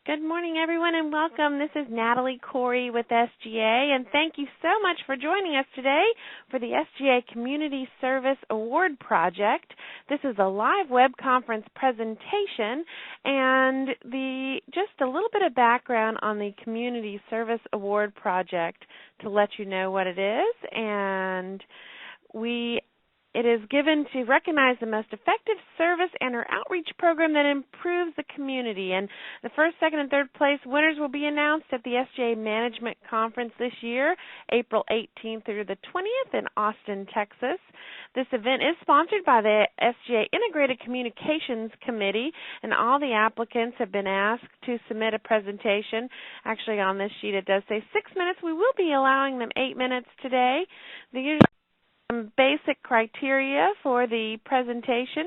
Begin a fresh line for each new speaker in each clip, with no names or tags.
Good morning, everyone, and welcome. This is Natalie Corey with SGA, and thank you so much for joining us today for the SGA Community Service Award project. This is a live web conference presentation, and just a little bit of background on the Community Service Award project to let you know what it is. And it is given to recognize the most effective service and or outreach program that improves the community. And the first, second, and third place winners will be announced at the SGA Management Conference this year, April 18th through the 20th in Austin, Texas. This event is sponsored by the SGA Integrated Communications Committee, and all the applicants have been asked to submit a presentation. Actually, on this sheet it does say 6 minutes. We will be allowing them 8 minutes today. Some basic criteria for the presentation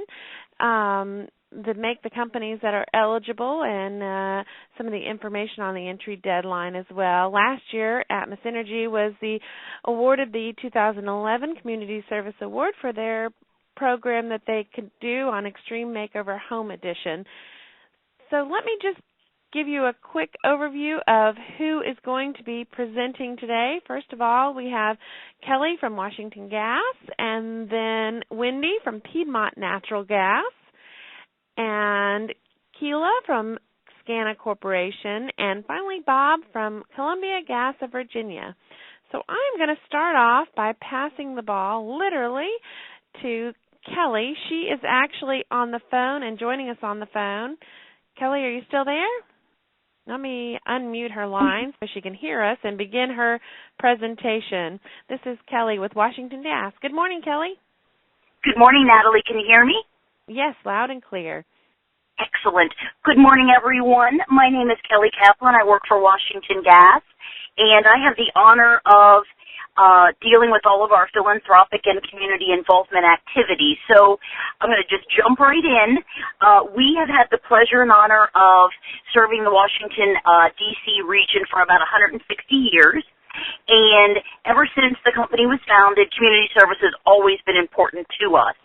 that make the companies that are eligible, and some of the information on the entry deadline as well. Last year, Atmos Energy was awarded the 2011 Community Service Award for their program that they could do on Extreme Makeover Home Edition. So let me just give you a quick overview of who is going to be presenting today. First of all, we have Kelly from Washington Gas, and then Wendy from Piedmont Natural Gas, and Keela from SCANA Corporation, and finally Bob from Columbia Gas of Virginia. So I'm going to start off by passing the ball literally to Kelly. She is actually on the phone and joining us on the phone. Kelly, are you still there? Let me unmute her line so she can hear us and begin her presentation. This is Kelly with Washington Gas. Good morning, Kelly.
Good morning, Natalie. Can you hear me?
Yes, loud and clear.
Excellent. Good morning, everyone. My name is Kelly Kaplan. I work for Washington Gas, and I have the honor of dealing with all of our philanthropic and community involvement activities. So I'm going to just jump right in. We have had the pleasure and honor of serving the Washington, D.C. region for about 160 years. And ever since the company was founded, community service has always been important to us.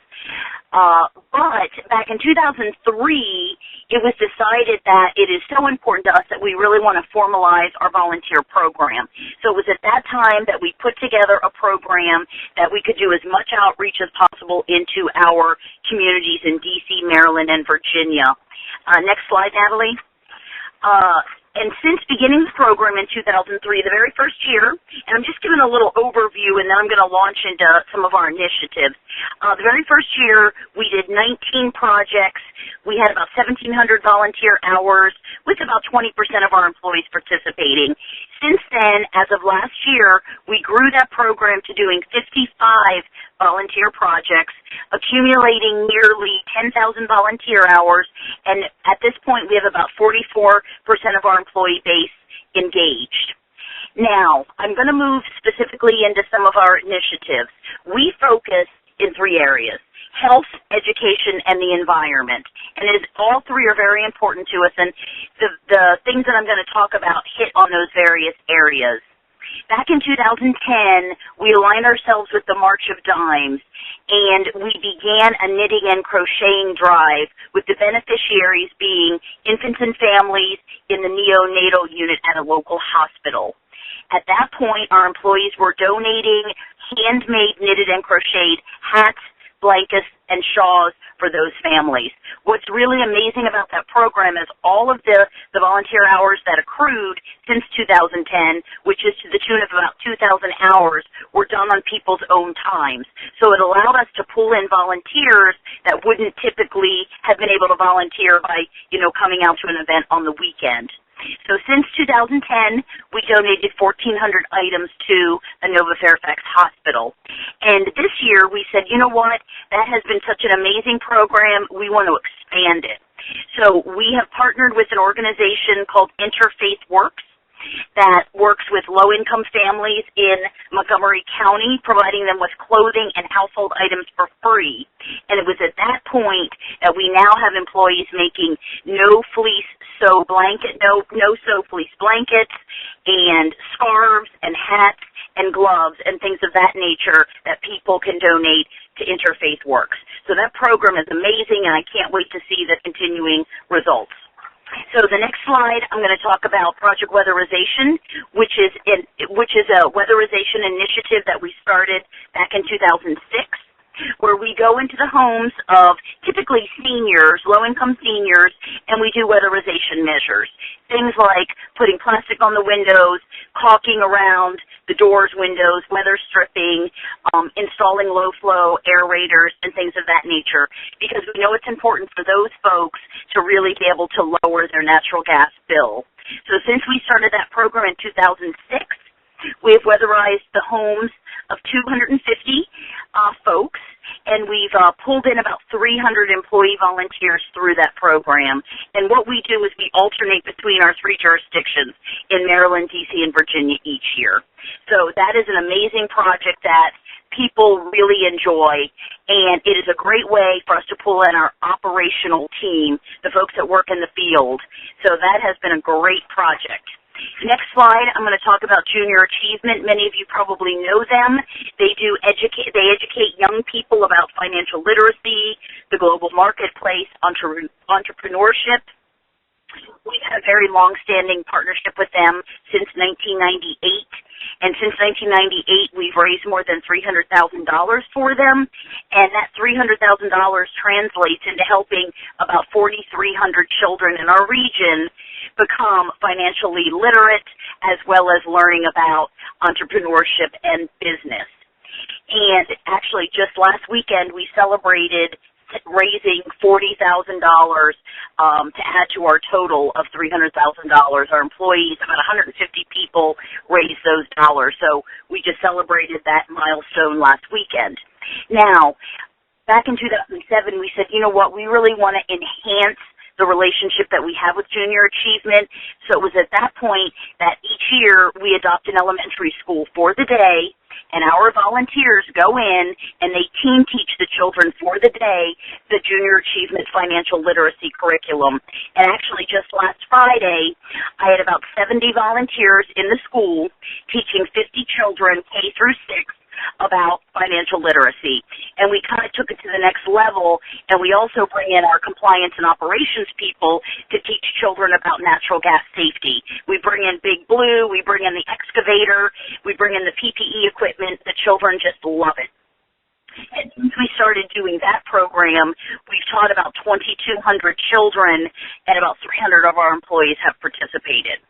But back in 2003, it was decided that it is so important to us that we really want to formalize our volunteer program. So it was at that time that we put together a program that we could do as much outreach as possible into our communities in D.C., Maryland, and Virginia. Next slide, Natalie. And since beginning the program in 2003, the very first year, and I'm just giving a little overview, and then I'm going to launch into some of our initiatives. The very first year, we did 19 projects. We had about 1,700 volunteer hours with about 20% of our employees participating. Since then, as of last year, we grew that program to doing 55 volunteer projects, accumulating nearly 10,000 volunteer hours, and at this point we have about 44% of our employee base engaged. Now, I'm going to move specifically into some of our initiatives. We focus in three areas: health, education, and the environment. And all three are very important to us, and the things that I'm going to talk about hit on those various areas. Back in 2010, we aligned ourselves with the March of Dimes, and we began a knitting and crocheting drive with the beneficiaries being infants and families in the neonatal unit at a local hospital. At that point, our employees were donating handmade knitted and crocheted hats, blankets, and shawls for those families. What's really amazing about that program is all of the volunteer hours that accrued since 2010, which is to the tune of about 2,000 hours, were done on people's own times. So it allowed us to pull in volunteers that wouldn't typically have been able to volunteer by, coming out to an event on the weekend. So since 2010, we donated 1,400 items to the Nova Fairfax Hospital. And this year we said, you know what, that has been such an amazing program, we want to expand it. So we have partnered with an organization called Interfaith Works that works with low-income families in Montgomery County, providing them with clothing and household items for free. And it was at that point that we now have employees making no-fleece sew blanket, no-sew fleece blankets, and scarves and hats and gloves and things of that nature that people can donate to Interfaith Works. So that program is amazing, and I can't wait to see the continuing results. So the next slide, I'm going to talk about Project Weatherization, which is a weatherization initiative that we started back in 2006, where we go into the homes of typically seniors, low-income seniors, and we do weatherization measures. Things like putting plastic on the windows, caulking around the doors, windows, weather stripping, installing low-flow aerators, and things of that nature, because we know it's important for those folks to really be able to lower their natural gas bill. So since we started that program in 2006, we have weatherized the homes of 250 folks, and we've pulled in about 300 employee volunteers through that program. And what we do is we alternate between our three jurisdictions in Maryland, D.C., and Virginia each year. So that is an amazing project that people really enjoy, and it is a great way for us to pull in our operational team, the folks that work in the field. So that has been a great project. Next slide, I'm going to talk about Junior Achievement. Many of you probably know them. They educate young people about financial literacy, the global marketplace, entrepreneurship. We've had a very long-standing partnership with them since 1998. And since 1998, we've raised more than $300,000 for them, and that $300,000 translates into helping about 4,300 children in our region become financially literate, as well as learning about entrepreneurship and business. And actually, just last weekend, we celebrated raising $40,000 to add to our total of $300,000. Our employees, about 150 people, raised those dollars. So we just celebrated that milestone last weekend. Now, back in 2007, we said, you know what, we really want to enhance the relationship that we have with Junior Achievement. So it was at that point that each year we adopt an elementary school for the day, and our volunteers go in and they team teach the children for the day the Junior Achievement Financial Literacy Curriculum. And actually just last Friday, I had about 70 volunteers in the school teaching 50 children K through 6 about financial literacy. And we kind of took it to the next level, and we also bring in our compliance and operations people to teach children about natural gas safety. We bring in Big Blue, we bring in the excavator, we bring in the PPE equipment. The children just love it. And since we started doing that program, we've taught about 2,200 children, and about 300 of our employees have participated.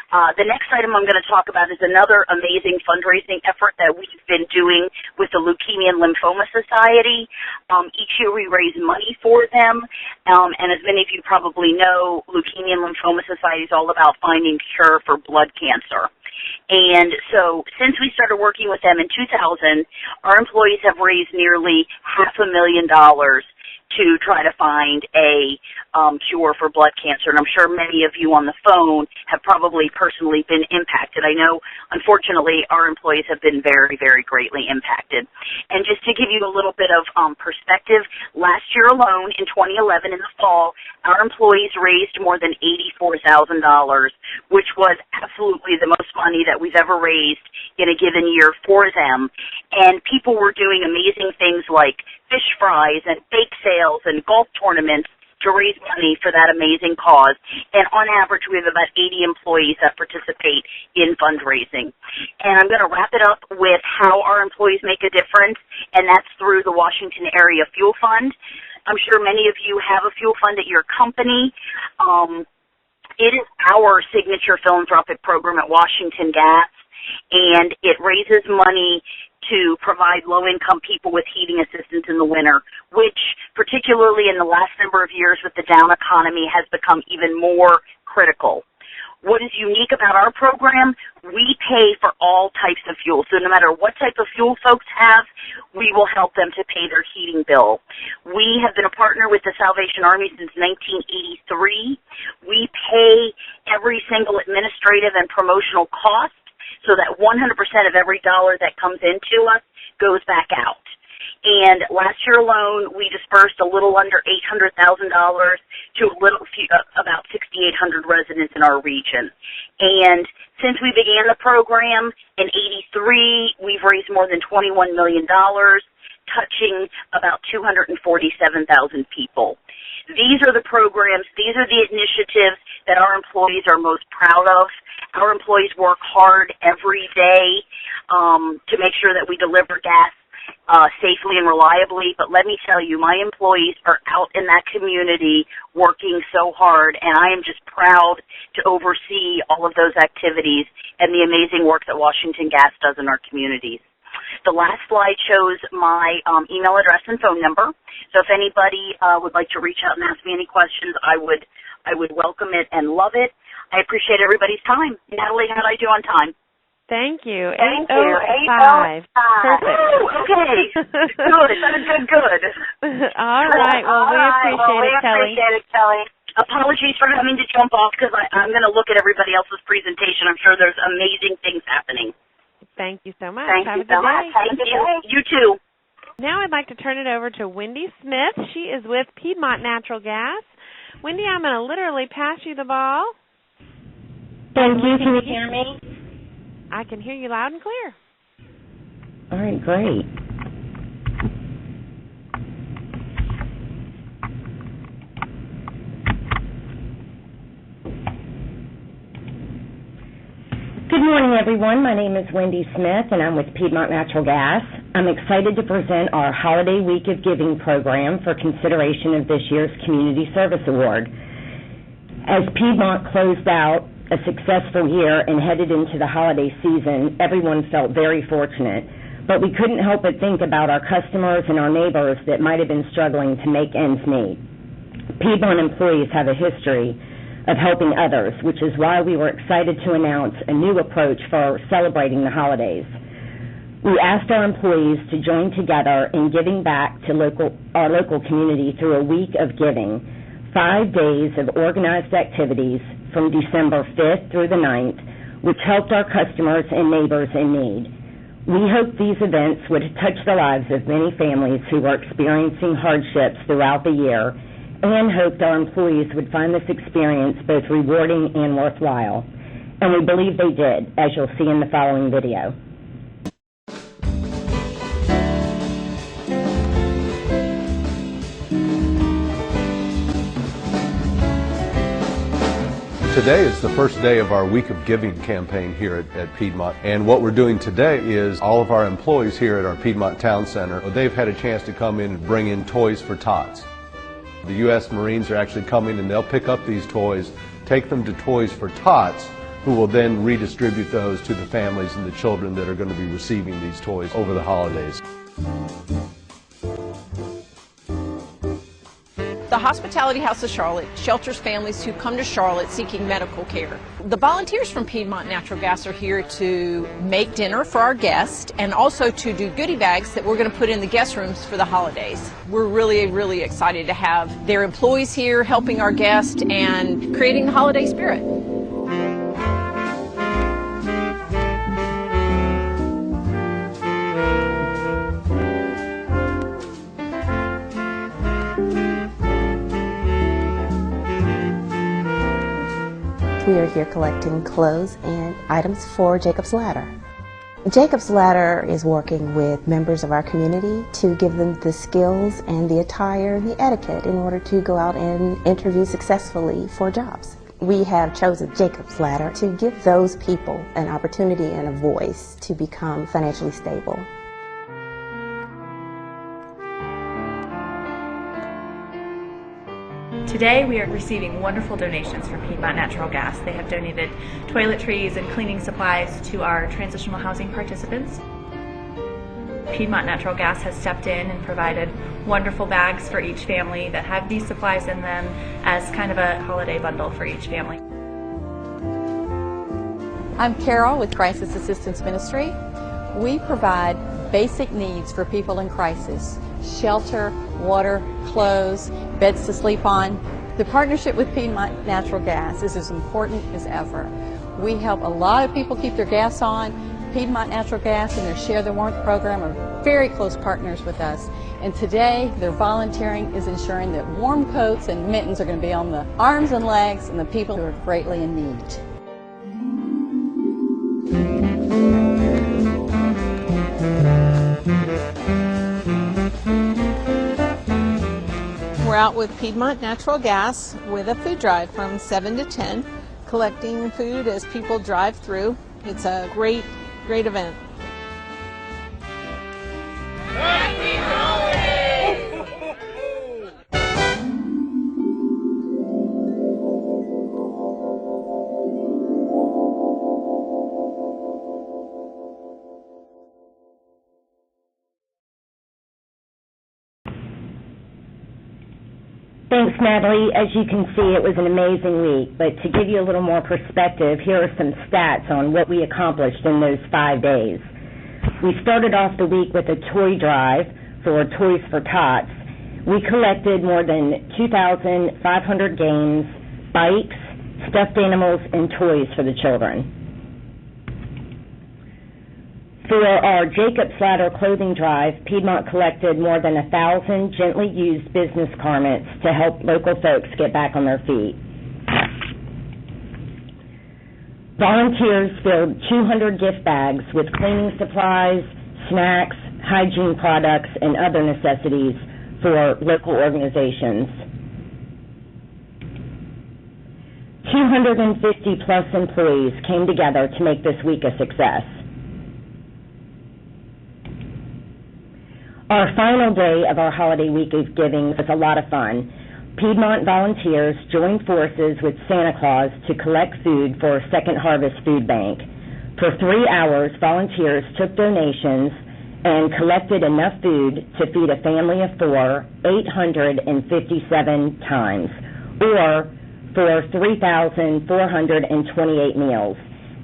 The next item I'm going to talk about is another amazing fundraising effort that we've been doing with the Leukemia and Lymphoma Society. Each year we raise money for them, and as many of you probably know, Leukemia and Lymphoma Society is all about finding cure for blood cancer. And so since we started working with them in 2000, our employees have raised nearly $500,000 to try to find a cure for blood cancer. And I'm sure many of you on the phone have probably personally been impacted. I know, unfortunately, our employees have been very, very greatly impacted. And just to give you a little bit of perspective, last year alone, in 2011, in the fall, our employees raised more than $84,000, which was absolutely the most money that we've ever raised in a given year for them. And people were doing amazing things like fish fries and bake sales and golf tournaments to raise money for that amazing cause. And on average, we have about 80 employees that participate in fundraising. And I'm going to wrap it up with how our employees make a difference, and that's through the Washington Area Fuel Fund. I'm sure many of you have a fuel fund at your company. It is our signature philanthropic program at Washington Gas, and it raises money to provide low-income people with heating assistance in the winter, which, particularly in the last number of years with the down economy, has become even more critical. What is unique about our program, we pay for all types of fuel. So no matter what type of fuel folks have, we will help them to pay their heating bill. We have been a partner with the Salvation Army since 1983. We pay every single administrative and promotional cost, so that 100% of every dollar that comes into us goes back out. And last year alone, we dispersed a little under $800,000 to about 6,800 residents in our region. And since we began the program in '83, we've raised more than $21 million touching about 247,000 people. These are the programs, these are the initiatives that our employees are most proud of. Our employees work hard every day to make sure that we deliver gas safely and reliably. But let me tell you, my employees are out in that community working so hard, and I am just proud to oversee all of those activities and the amazing work that Washington Gas does in our communities. The last slide shows my email address and phone number. So if anybody would like to reach out and ask me any questions, I would welcome it and love it. I appreciate everybody's time. Natalie, how did I do on time?
Thank you.
Thank you.
8:05. Perfect.
Oh, okay. Good.
All right. Well, we appreciate it, Kelly.
Apologies for having to jump off because I'm going to look at everybody else's presentation. I'm sure there's amazing things happening.
Thank you so much.
Have a good day. Thank you. You too.
Now I'd like to turn it over to Wendy Smith. She is with Piedmont Natural Gas. Wendy, I'm going to literally pass you the ball.
Thank you. Can you hear me?
I can hear you loud and clear.
All right, great. Good morning, everyone. My name is Wendy Smith, and I'm with Piedmont Natural Gas. I'm excited to present our Holiday Week of Giving program for consideration of this year's Community Service Award. As Piedmont closed out a successful year and headed into the holiday season, everyone felt very fortunate. But we couldn't help but think about our customers and our neighbors that might have been struggling to make ends meet. Piedmont employees have a history of helping others, which is why we were excited to announce a new approach for celebrating the holidays. We asked our employees to join together in giving back to our local community through a week of giving, 5 days of organized activities from December 5th through the 9th, which helped our customers and neighbors in need. We hope these events would touch the lives of many families who were experiencing hardships throughout the year, and hoped our employees would find this experience both rewarding and worthwhile. And we believe they did, as you'll see in the following video.
Today is the first day of our Week of Giving campaign here at Piedmont, and what we're doing today is all of our employees here at our Piedmont Town Center, they've had a chance to come in and bring in toys for tots. The U.S. Marines are actually coming and they'll pick up these toys, take them to Toys for Tots, who will then redistribute those to the families and the children that are going to be receiving these toys over the holidays.
The Hospitality House of Charlotte shelters families who come to Charlotte seeking medical care. The volunteers from Piedmont Natural Gas are here to make dinner for our guests and also to do goodie bags that we're going to put in the guest rooms for the holidays. We're really excited to have their employees here helping our guests and creating the holiday spirit.
We are here collecting clothes and items for Jacob's Ladder. Jacob's Ladder is working with members of our community to give them the skills and the attire and the etiquette in order to go out and interview successfully for jobs. We have chosen Jacob's Ladder to give those people an opportunity and a voice to become financially stable.
Today we are receiving wonderful donations from Piedmont Natural Gas. They have donated toiletries and cleaning supplies to our transitional housing participants. Piedmont Natural Gas has stepped in and provided wonderful bags for each family that have these supplies in them as kind of a holiday bundle for each family.
I'm Carol with Crisis Assistance Ministry. We provide basic needs for people in crisis: shelter, water, clothes, beds to sleep on. The partnership with Piedmont Natural Gas is as important as ever. We help a lot of people keep their gas on. Piedmont Natural Gas and their Share the Warmth program are very close partners with us. And today, their volunteering is ensuring that warm coats and mittens are going to be on the arms and legs and the people who are greatly in need.
out with Piedmont Natural Gas with a food drive from 7 to 10, collecting food as people drive through. It's a great event.
Happy holidays!
Thanks, Natalie. As you can see, it was an amazing week, but to give you a little more perspective, here are some stats on what we accomplished in those 5 days. We started off the week with a toy drive for Toys for Tots. We collected more than 2,500 games, bikes, stuffed animals, and toys for the children. For our Jacob's Ladder clothing drive, Piedmont collected more than 1,000 gently used business garments to help local folks get back on their feet. Volunteers filled 200 gift bags with cleaning supplies, snacks, hygiene products, and other necessities for local organizations. 250 plus employees came together to make this week a success. Our final day of our holiday week of giving was a lot of fun. Piedmont volunteers joined forces with Santa Claus to collect food for Second Harvest Food Bank. For 3 hours, volunteers took donations and collected enough food to feed a family of 4, 857 times, or for 3,428 meals.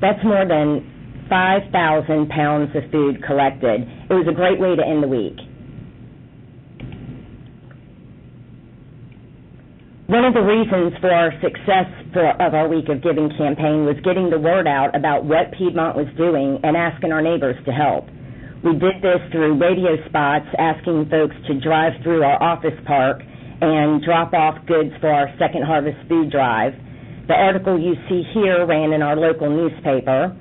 That's more than 5,000 pounds of food collected. It was a great way to end the week. One of the reasons for our success of our Week of Giving campaign was getting the word out about what Piedmont was doing and asking our neighbors to help. We did this through radio spots asking folks to drive through our office park and drop off goods for our Second Harvest food drive. The article you see here ran in our local newspaper.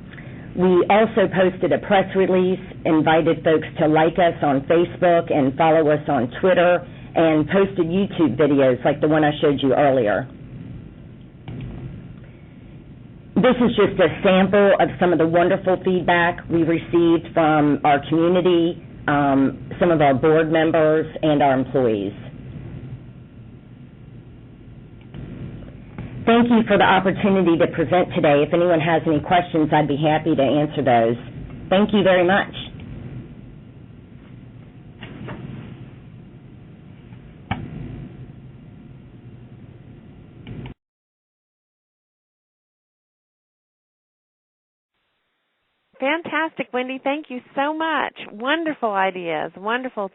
We also posted a press release, invited folks to like us on Facebook and follow us on Twitter, and posted YouTube videos like the one I showed you earlier. This is just a sample of some of the wonderful feedback we received from our community, some of our board members, and our employees. Thank you for the opportunity to present today. If anyone has any questions, I'd be happy to answer those. Thank you very much.
Fantastic, Wendy. Thank you so much. Wonderful ideas. Wonderful.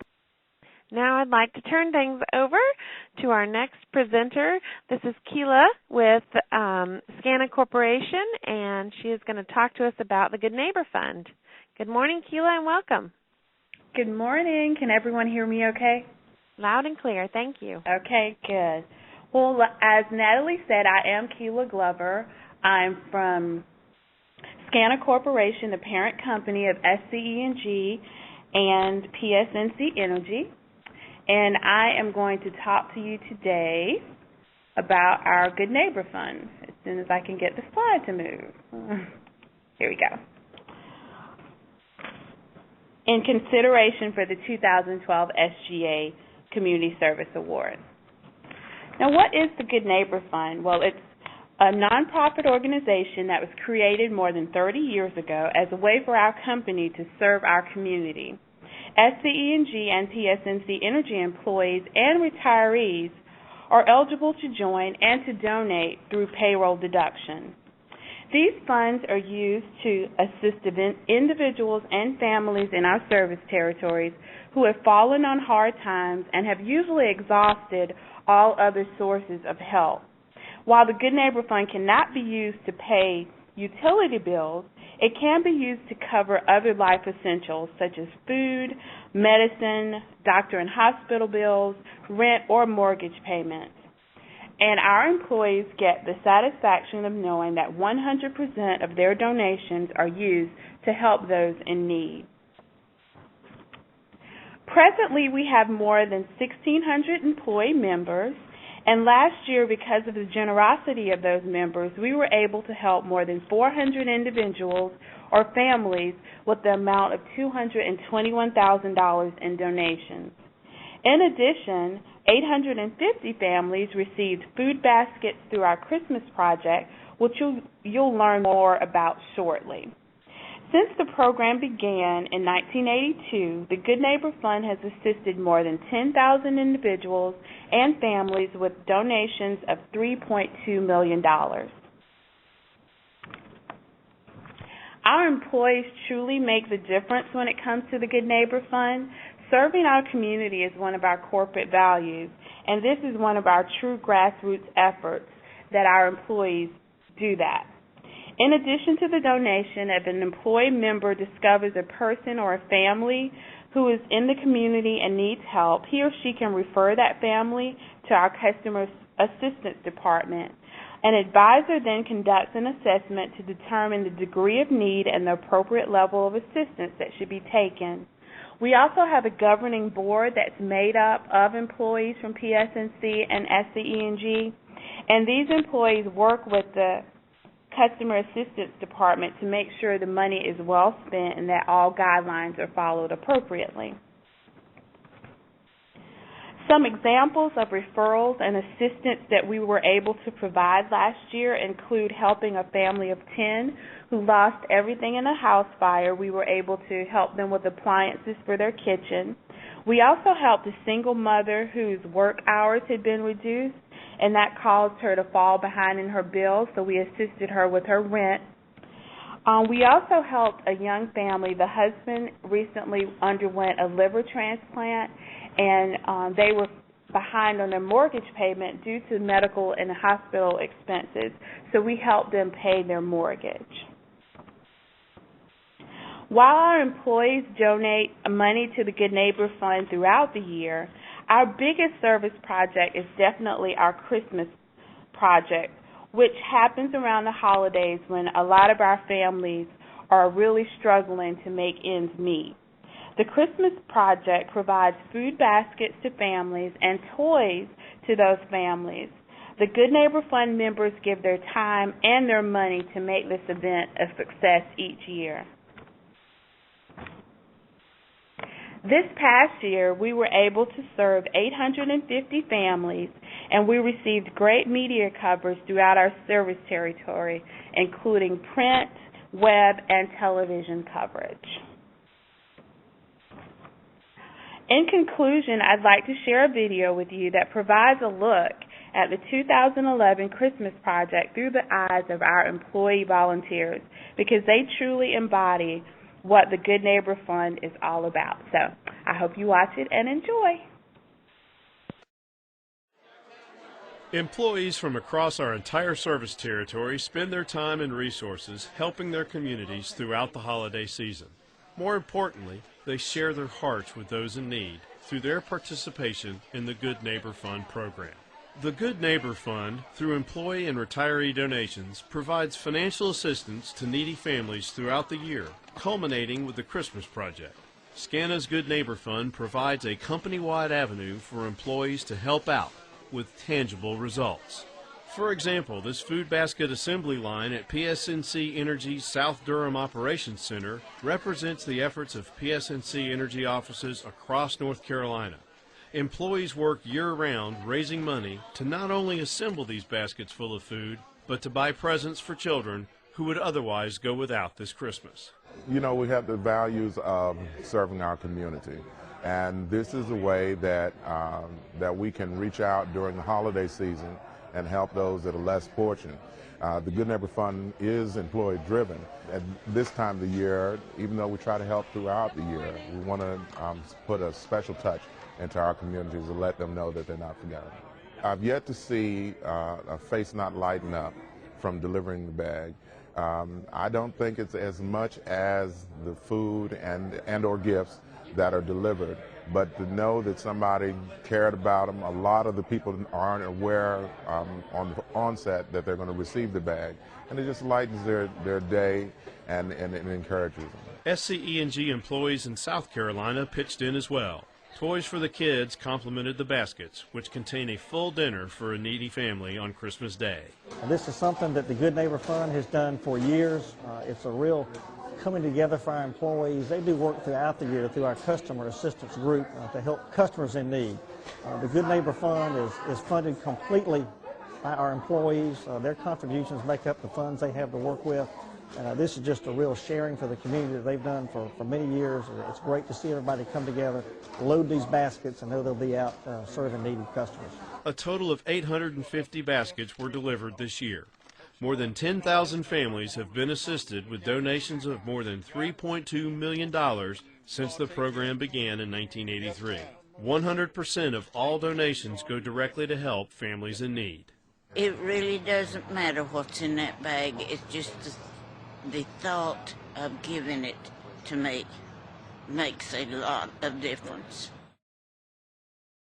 Now I'd like to turn things over to our next presenter. This is Keela with SGA Corporation, and she is going to talk to us about the Good Neighbor Fund. Good morning, Keela, and welcome.
Good morning. Can everyone hear me okay?
Loud and clear. Thank you.
Okay, good. Well, as Natalie said, I am Keela Glover. I'm from SGA Corporation, the parent company of SCE&G and PSNC Energy. And I am going to talk to you today about our Good Neighbor Fund as soon as I can get the slide to move. Here we go. In consideration for the 2012 SGA Community Service Award. Now, what is the Good Neighbor Fund? Well, it's a nonprofit organization that was created more than 30 years ago as a way for our company to serve our community. SCE&G and PSNC Energy employees and retirees are eligible to join and to donate through payroll deduction. These funds are used to assist individuals and families in our service territories who have fallen on hard times and have usually exhausted all other sources of help. While the Good Neighbor Fund cannot be used to pay utility bills, it can be used to cover other life essentials such as food, medicine, doctor and hospital bills, rent, or mortgage payments. And our employees get the satisfaction of knowing that 100% of their donations are used to help those in need. Presently, we have more than 1,600 employee members, and last year, because of the generosity of those members, we were able to help more than 400 individuals or families with the amount of $221,000 in donations. In addition, 850 families received food baskets through our Christmas project, which you'll learn more about shortly. Since the program began in 1982, the Good Neighbor Fund has assisted more than 10,000 individuals and families with donations of $3.2 million. Our employees truly make the difference when it comes to the Good Neighbor Fund. Serving our community is one of our corporate values, and this is one of our true grassroots efforts that our employees do that. In addition to the donation, if an employee member discovers a person or a family who is in the community and needs help, he or she can refer that family to our customer assistance department. An advisor then conducts an assessment to determine the degree of need and the appropriate level of assistance that should be taken. We also have a governing board that's made up of employees from PSNC and SCE&G, and these employees work with the Customer Assistance Department to make sure the money is well spent and that all guidelines are followed appropriately. Some examples of referrals and assistance that we were able to provide last year include helping a family of 10 who lost everything in a house fire. We were able to help them with appliances for their kitchen. We also helped a single mother whose work hours had been reduced, and that caused her to fall behind in her bills, so we assisted her with her rent. We also helped a young family. The husband recently underwent a liver transplant, and they were behind on their mortgage payment due to medical and hospital expenses, so we helped them pay their mortgage. While our employees donate money to the Good Neighbor Fund throughout the year, our biggest service project is definitely our Christmas project, which happens around the holidays when a lot of our families are really struggling to make ends meet. The Christmas project provides food baskets to families and toys to those families. The Good Neighbor Fund members give their time and their money to make this event a success each year. This past year, we were able to serve 850 families, and we received great media coverage throughout our service territory, including print, web, and television coverage. In conclusion, I'd like to share a video with you that provides a look at the 2011 Christmas project through the eyes of our employee volunteers, because they truly embody what the Good Neighbor Fund is all about. So I hope you watch it and enjoy.
Employees from across our entire service territory spend their time and resources helping their communities throughout the holiday season. More importantly, they share their hearts with those in need through their participation in the Good Neighbor Fund program. The Good Neighbor Fund, through employee and retiree donations, provides financial assistance to needy families throughout the year, culminating with the Christmas project. SGA's Good Neighbor Fund provides a company-wide avenue for employees to help out with tangible results. For example, this food basket assembly line at PSNC Energy's South Durham Operations Center represents the efforts of PSNC Energy offices across North Carolina. Employees work year-round raising money to not only assemble these baskets full of food, but to buy presents for children who would otherwise go without this Christmas.
You know, we have the values of serving our community, and this is a way that that we can reach out during the holiday season and help those that are less fortunate. The Good Neighbor Fund is employee-driven. At this time of the year, even though we try to help throughout the year, we want to put a special touch into our communities to let them know that they're not forgotten. I've yet to see a face not lighten up from delivering the bag. I don't think it's as much as the food and or gifts that are delivered, but to know that somebody cared about them. A lot of the people aren't aware on the onset that they're going to receive the bag, and it just lightens their day and encourages them.
SCE&G employees in South Carolina pitched in as well. Toys for the kids complemented the baskets, which contain a full dinner for a needy family on Christmas Day.
And this is something that the Good Neighbor Fund has done for years. It's a real coming together for our employees. They do work throughout the year through our customer assistance group to help customers in need. The Good Neighbor Fund is funded completely by our employees. Their contributions make up the funds they have to work with. This is just a real sharing for the community that they've done for many years. It's great to see everybody come together, load these baskets, and know they'll be out serving needy customers.
A total of 850 baskets were delivered this year. More than 10,000 families have been assisted with donations of more than $3.2 million since the program began in 1983. 100% of all donations go directly to help families in need.
It really doesn't matter what's in that bag. It's just the thought of giving it to me makes a lot of difference.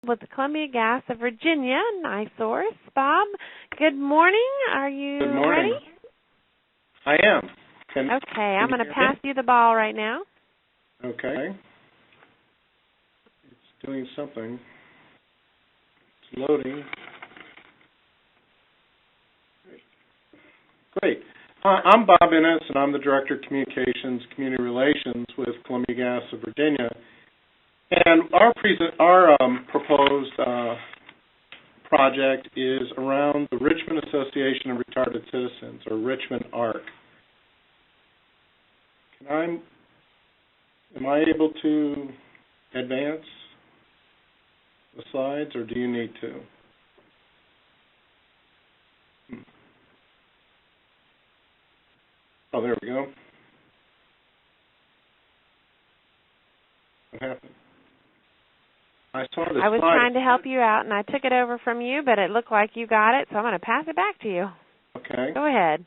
With the Columbia Gas of Virginia, NiSource. Bob, good morning. Are you
Good morning.
ready?
I am.
Okay, I'm going to pass you the ball right now.
Okay. It's doing something. It's loading. Great. Hi, I'm Bob Innes, and I'm the Director of Communications, Community Relations with Columbia Gas of Virginia. And our proposed project is around the Richmond Association of Retarded Citizens, or Richmond ARC. Am I able to advance the slides, or do you need to? Oh, there we go. What happened? I was
trying to help you out, and I took it over from you, but it looked like you got it, so I'm going to pass it back to you.
Okay.
Go ahead.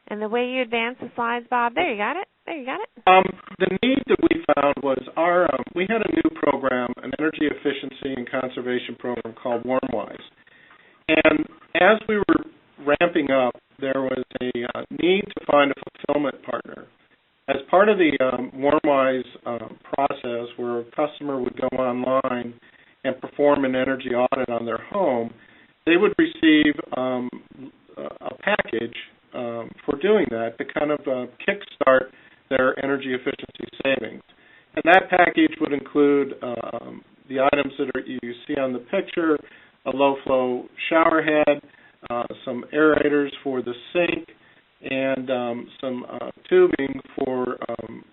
And the way you advance the slides, Bob, there you got it. There you got it.
The need that we found was we had a new program, an energy efficiency and conservation program called WarmWise. And as we were ramping up, there was a need to find a fulfillment partner. As part of the WarmWise process, where a customer would go online and perform an energy audit on their home, they would receive a package for doing that to kind of kickstart their energy efficiency savings. And that package would include the items that you see on the picture, a low-flow shower head, some aerators for the sink, and some tubing for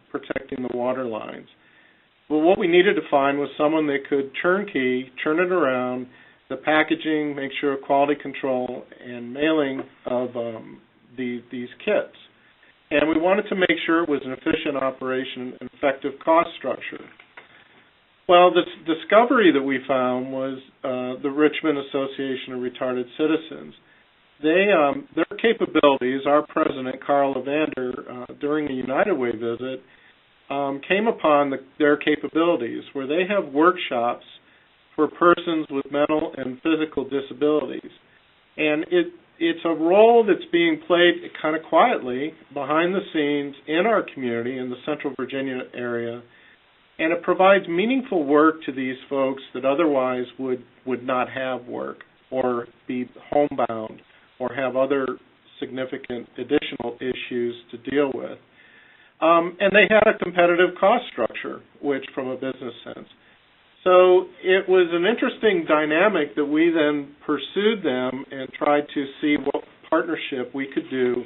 protecting the water lines. Well, what we needed to find was someone that could turnkey, turn it around, the packaging, make sure quality control, and mailing of these kits. And we wanted to make sure it was an efficient operation and effective cost structure. Well, the discovery that we found was the Richmond Association of Retarded Citizens. Their capabilities, our president, Carl Evander, during the United Way visit, came upon their capabilities, where they have workshops for persons with mental and physical disabilities. And it's a role that's being played kind of quietly behind the scenes in our community in the Central Virginia area, and it provides meaningful work to these folks that otherwise would not have work or be homebound or have other significant additional issues to deal with. And they had a competitive cost structure, which from a business sense. So it was an interesting dynamic that we then pursued them and tried to see what partnership we could do,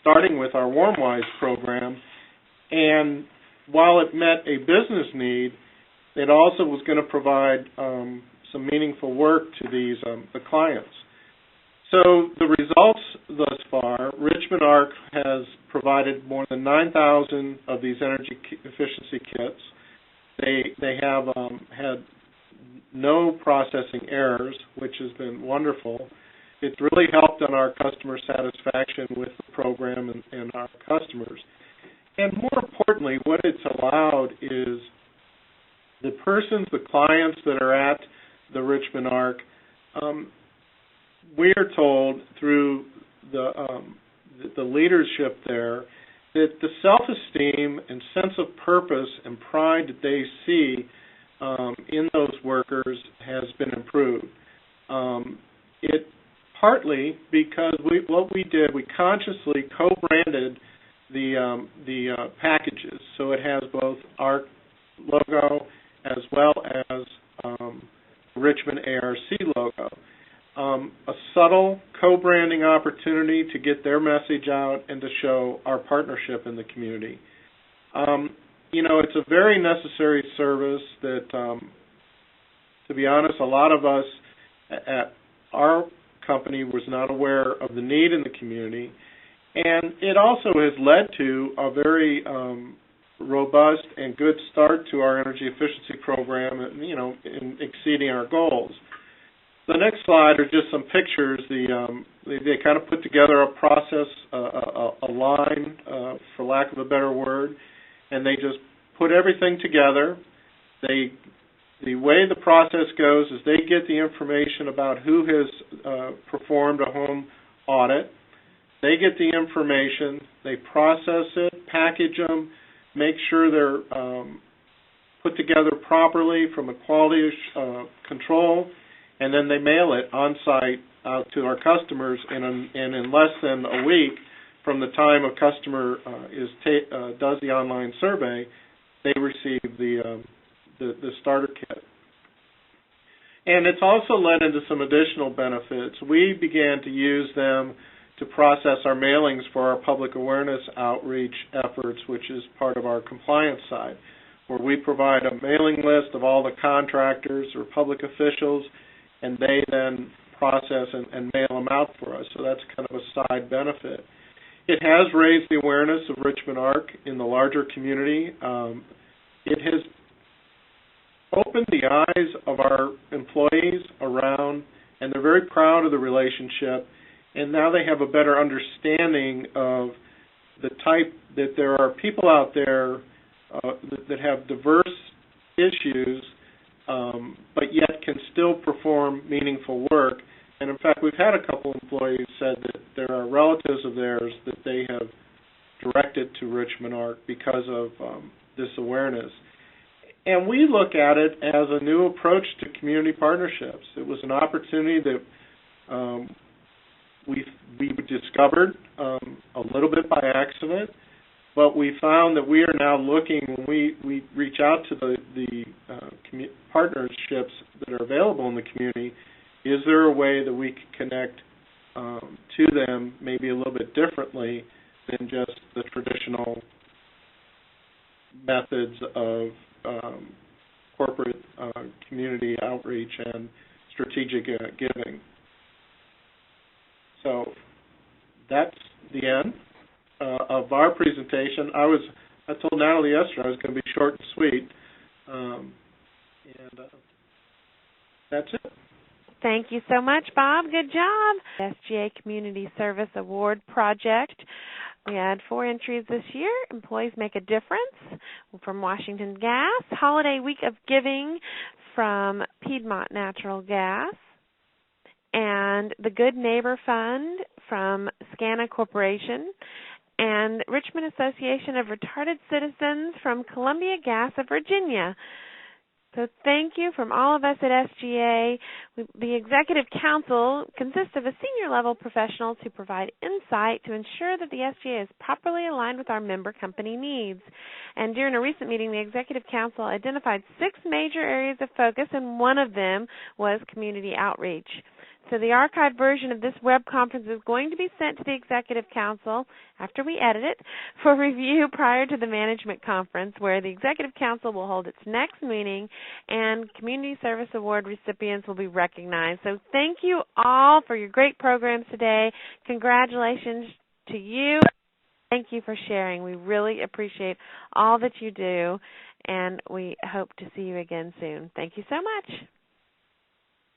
starting with our WarmWise program. And while it met a business need, it also was going to provide some meaningful work to these the clients. So the results thus far, Richmond ARC has provided more than 9,000 of these energy efficiency kits. They have had no processing errors, which has been wonderful. It's really helped on our customer satisfaction with the program and our customers. And more importantly, what it's allowed is the persons, the clients that are at the Richmond ARC, we are told through the leadership there, that the self-esteem and sense of purpose and pride that they see in those workers has been improved. It partly because what we did, we consciously co-branded the packages, so it has both our logo as well as Richmond ARC logo. A subtle co-branding opportunity to get their message out and to show our partnership in the community. It's a very necessary service that, to be honest, a lot of us at our company was not aware of the need in the community. And it also has led to a very robust and good start to our energy efficiency program, in exceeding our goals. The next slide are just some pictures. They kind of put together a process, a line, for lack of a better word, and they just put everything together. The way the process goes is they get the information about who has performed a home audit. They get the information, they process it, package them, make sure they're put together properly from a quality control, and then they mail it on site out to our customers. And in less than a week from the time a customer does the online survey, they receive the starter kit. And it's also led into some additional benefits. We began to use them to process our mailings for our public awareness outreach efforts, which is part of our compliance side, where we provide a mailing list of all the contractors or public officials, and they then process and mail them out for us. So that's kind of a side benefit. It has raised the awareness of Richmond ARC in the larger community. It has opened the eyes of our employees around, and they're very proud of the relationship. And now they have a better understanding of the type that there are people out there that have diverse issues, but yet can still perform meaningful work. And in fact, we've had a couple employees said that there are relatives of theirs that they have directed to Richmond ARC because of this awareness. And we look at it as a new approach to community partnerships. It was an opportunity that we discovered a little bit by accident, but we found that we are now looking, when we reach out to the partnerships that are available in the community, is there a way that we can connect to them maybe a little bit differently than just the traditional methods of corporate community outreach and strategic giving. So that's the end of our presentation. I told Natalie yesterday I was going to be short and sweet, and that's it.
Thank you so much, Bob. Good job. SGA Community Service Award Project. We had 4 entries this year. Employees Make a Difference from Washington Gas. Holiday Week of Giving from Piedmont Natural Gas. And the Good Neighbor Fund from SGA Corporation. And Richmond Association of Retarded Citizens from Columbia Gas of Virginia. So thank you from all of us at SGA. The Executive Council consists of a senior-level professionals who provide insight to ensure that the SGA is properly aligned with our member company needs. And during a recent meeting, the Executive Council identified 6 major areas of focus, and one of them was community outreach. So the archived version of this web conference is going to be sent to the Executive Council after we edit it for review prior to the Management Conference, where the Executive Council will hold its next meeting and Community Service Award recipients will be recognized. So thank you all for your great programs today. Congratulations to you. Thank you for sharing. We really appreciate all that you do, and we hope to see you again soon. Thank you so much.